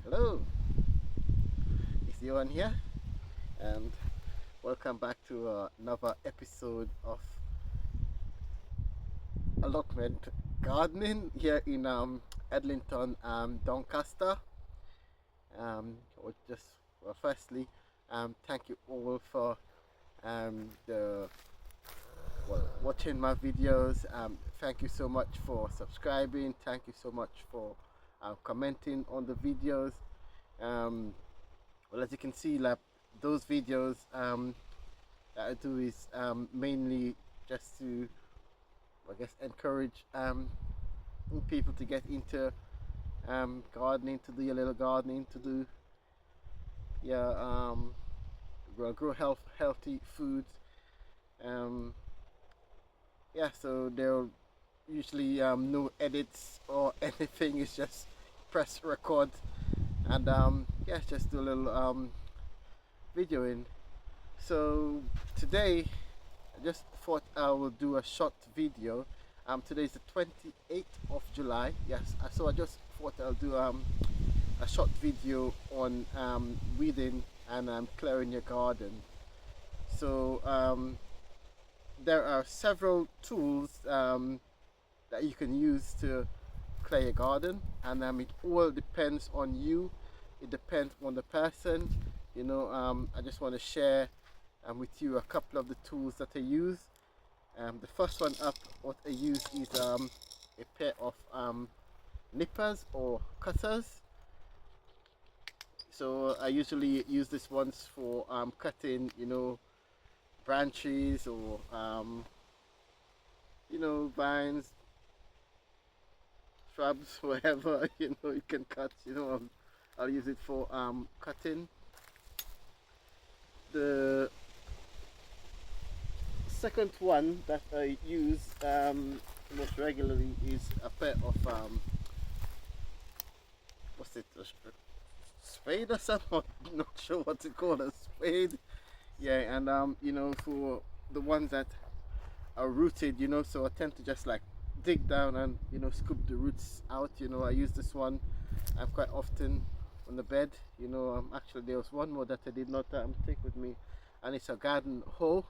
Hello, it's Johanne here, and welcome back to another episode of Allotment Gardening here in Edlington, Doncaster. Or just firstly, thank you all for the watching my videos. Thank you so much for subscribing. Thank you so much for commenting on the videos. Well, as you can see, like those videos that I do is mainly just to, I guess, encourage people to get into gardening, to do a little gardening, to do yeah grow healthy foods. Um, yeah, so there will usually no edits or anything. It's just press record and yeah, just do a little videoing. So today I just thought I will do a short video. Today is the 28th of July. Yes, so I just thought I'll do a short video on weeding and clearing your garden. So there are several tools that you can use to clear your garden, and it all depends on you. It depends on the person. I just want to share with you a couple of the tools that I use. The first one up, what I use is a pair of nippers or cutters. So I usually use this ones for cutting, branches or vines, shrubs, whatever you can cut. I'll use it for cutting. The second one that I use most regularly is a pair of what's it, a spade or something? I'm not sure what to call a spade. Yeah, and for the ones that are rooted, so I tend to just like dig down and scoop the roots out. I use this one quite often on the bed. Actually there was one more that I did not take with me, and it's a garden hoe.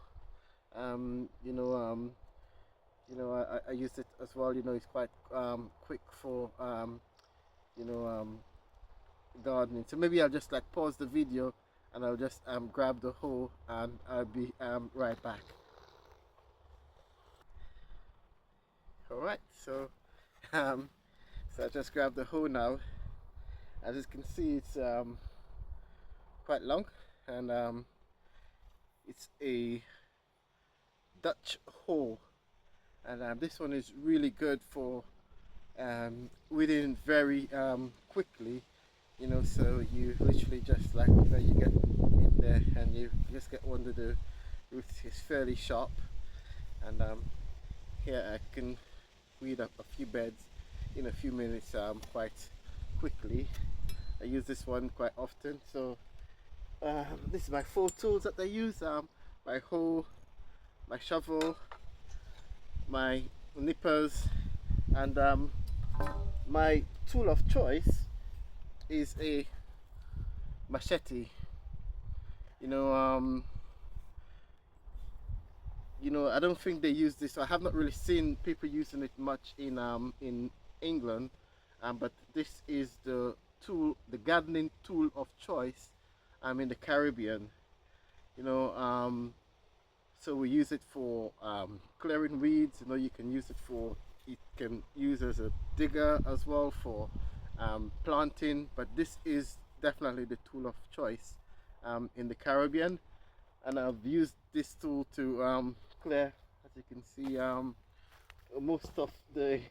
I use it as well. It's quite quick for you know gardening. So maybe I'll just like pause the video and I'll just grab the hoe and I'll be right back. All right, so um, so I just grabbed the hoe now. As you can see, it's quite long, and it's a Dutch hoe, and this one is really good for weeding very quickly. So you literally just like you get in there and you just get under the roots. It's fairly sharp, and here I can weed up a few beds in a few minutes quite quickly. I use this one quite often. So this is my 4 tools that I use: my hoe, my shovel, my nippers, and my tool of choice is a machete. I don't think they use this. I have not really seen people using it much in England, but this is the tool, the gardening tool of choice in the Caribbean. you know so we use it for clearing weeds. You can use it for, it can use as a digger as well for planting, but this is definitely the tool of choice in the Caribbean, and I've used this tool to clear, as you can see, most of the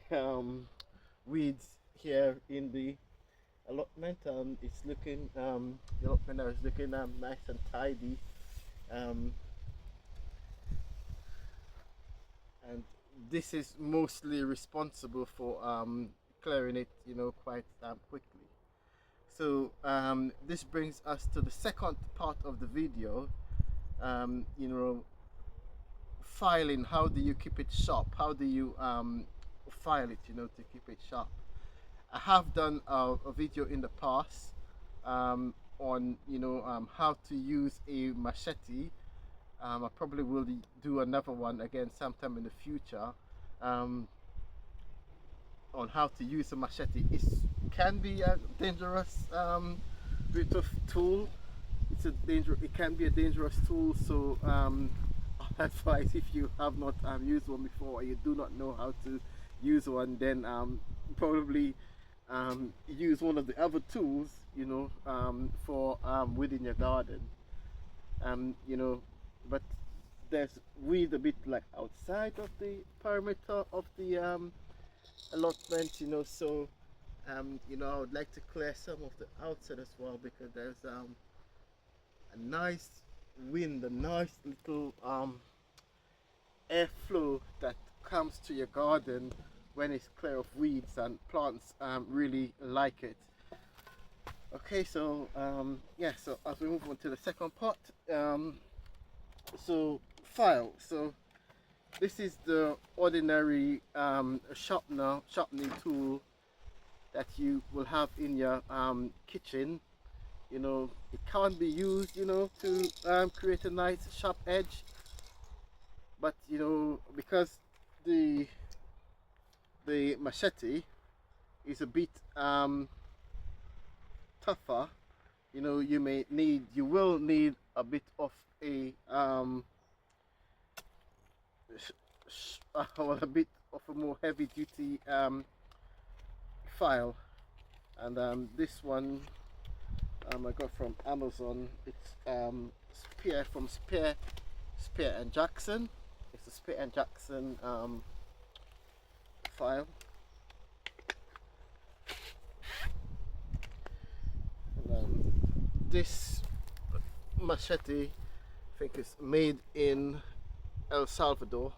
weeds here in the allotment. It's looking, the allotment now is looking nice and tidy, um, and this is mostly responsible for clearing it, quite quickly. So this brings us to the second part of the video. You know, filing. How do you keep it sharp? How do you file it? To keep it sharp. I have done a video in the past on how to use a machete. I probably will do another one again sometime in the future, um, on how to use a machete. It can be a dangerous bit of tool. It can be a dangerous tool. So I advise, if you have not used one before, or you do not know how to use one, then probably use one of the other tools, for within your garden. But there's weed a bit like outside of the perimeter of the allotment, so I would like to clear some of the outside as well, because there's a nice wind, a nice little airflow that comes to your garden when it's clear of weeds, and plants really like it. Okay, so yeah, so as we move on to the second part, so file. So this is the ordinary sharpening tool that you will have in your kitchen. It can't be used, to create a nice sharp edge, but because the machete is a bit tougher, you will need a bit of a well, a bit of a more heavy duty file. And this one I got from Amazon. It's Spear and Jackson. It's a Spear and Jackson file. And this machete, I think, is made in El Salvador,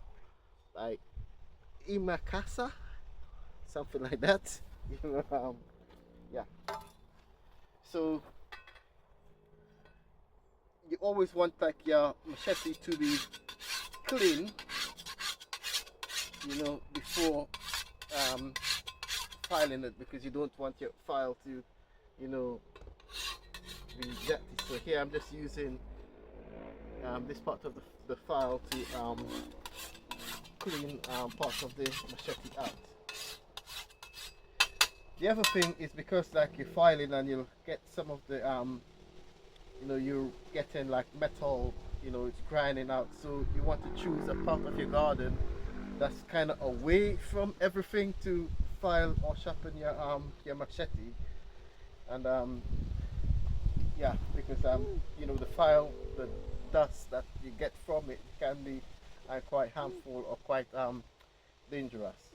like Imacasa, something like that. Yeah. So you always want like your machete to be clean, before filing it, because you don't want your file to, be dirty. So here I'm just using this part of the file to clean part of the machete out. The other thing is, because like you're filing and you'll get some of the you're getting like metal, it's grinding out, so you want to choose a part of your garden that's kind of away from everything to file or sharpen your machete. And yeah, because the file, the dust that you get from it can be quite harmful or quite dangerous.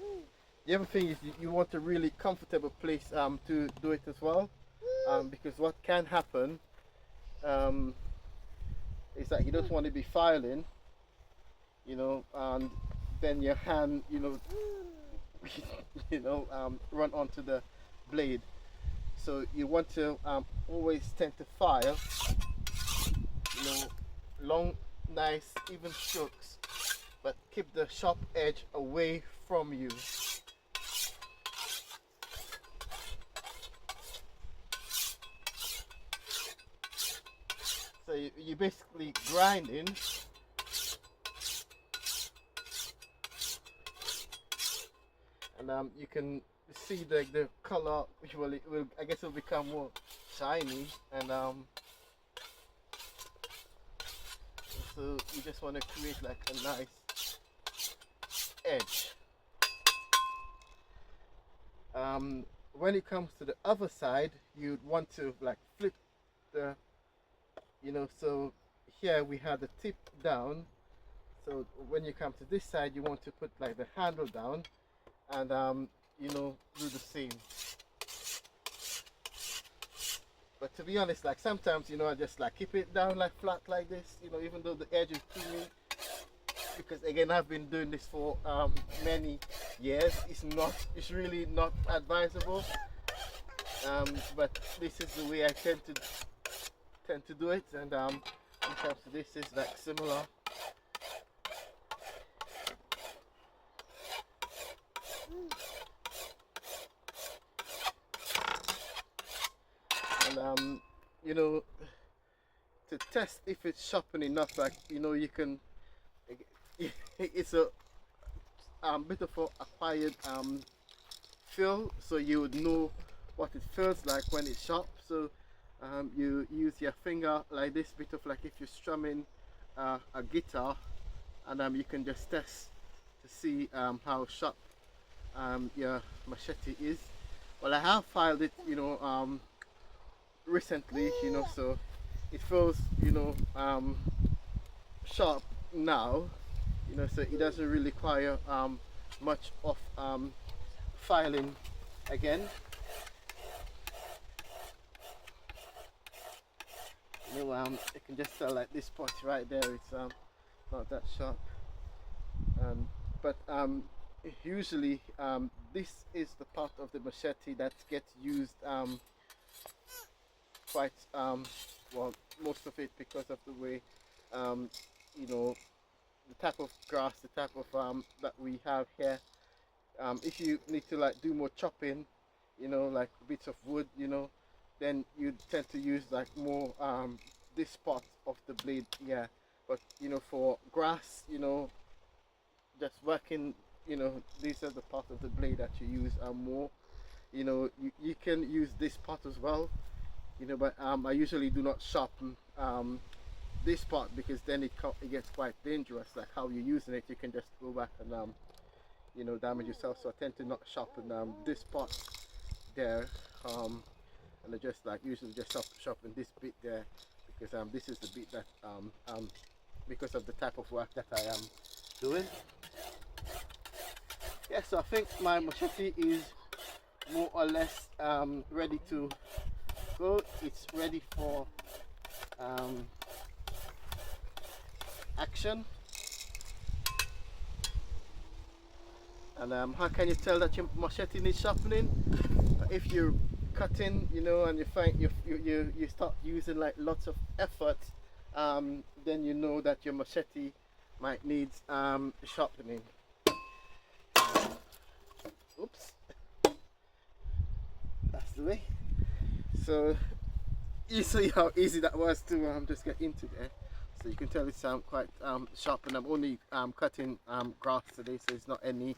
The other thing is, you want a really comfortable place to do it as well, because what can happen is that you don't want to be filing, and then your hand, run onto the blade. So you want to always tend to file, long, nice, even strokes, but keep the sharp edge away from you. So you basically grinding, and you can see the color. Well, I guess it will become more shiny, and so you just want to create like a nice edge. When it comes to the other side, you'd want to like flip the, so here we have the tip down. So when you come to this side, you want to put like the handle down, and do the same. But to be honest, like sometimes, I just like keep it down like flat like this, even though the edge is too, because again, I've been doing this for many years. It's really not advisable, but this is the way I tend to do it. And when it comes to this, is like similar. and you know, to test if it's sharp enough, like, you know, you can, it's a bit of a acquired feel, so you would know what it feels like when it's sharp. So you use your finger like this, bit of like if you're strumming a guitar, and you can just test to see how sharp your machete is. Well, I have filed it, you know, recently, you know, so it feels, you know, sharp now, you know, so it doesn't really require much of filing again. You know, you can just tell like this part right there, it's not that sharp, but usually this is the part of the machete that gets used quite well, most of it, because of the way you know, the type of grass, the type of that we have here. If you need to like do more chopping, you know, like bits of wood, you know, then you tend to use like more this part of the blade, yeah. But you know, for grass, you know, just working, you know, these are the part of the blade that you use more. You know, you can use this part as well, you know, but I usually do not sharpen this part, because then it gets quite dangerous. Like how you're using it, you can just go back and you know, damage yourself. So I tend to not sharpen this part there, and I just like usually just sharpen this bit there, because this is the bit that because of the type of work that I am doing. Yeah, so I think my machete is more or less ready to go. It's ready for action. And how can you tell that your machete needs sharpening? If you're cutting, you know, and you find you start using like lots of effort, then you know that your machete might need sharpening. Oops, that's the way. So you see how easy that was to just get into there. So you can tell it's quite sharp, and I'm only cutting grass today, so it's not anything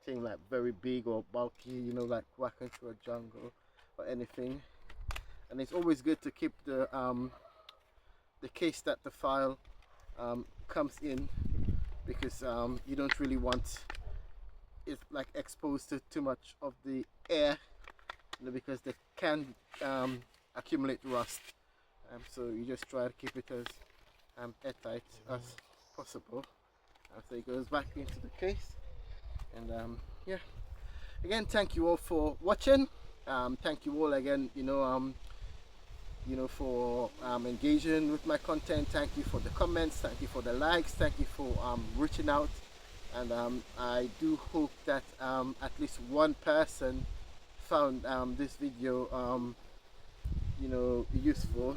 like very big or bulky, you know, like walking through a jungle or anything. And it's always good to keep the case that the file comes in, because you don't really want it like exposed to too much of the air, you know, because they can accumulate rust. So you just try to keep it as airtight as possible. So it goes back into the case, and yeah, again, thank you all for watching. Thank you all again, you know, for engaging with my content. Thank you for the comments, thank you for the likes, thank you for reaching out, and I do hope that at least one person found this video you know, useful.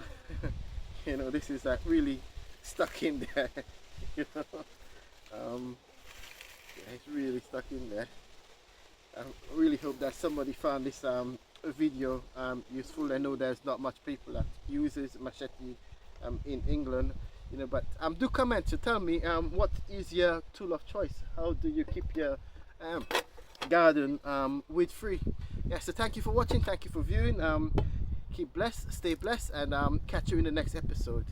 You know, this is like really stuck in there. You know, yeah, it's really stuck in there. I really hope that somebody found this video useful. I know there's not much people that uses machete in England, you know, but do comment to tell me what is your tool of choice. How do you keep your garden weed free? Yeah, so thank you for watching, thank you for viewing. Keep blessed, stay blessed, and catch you in the next episode.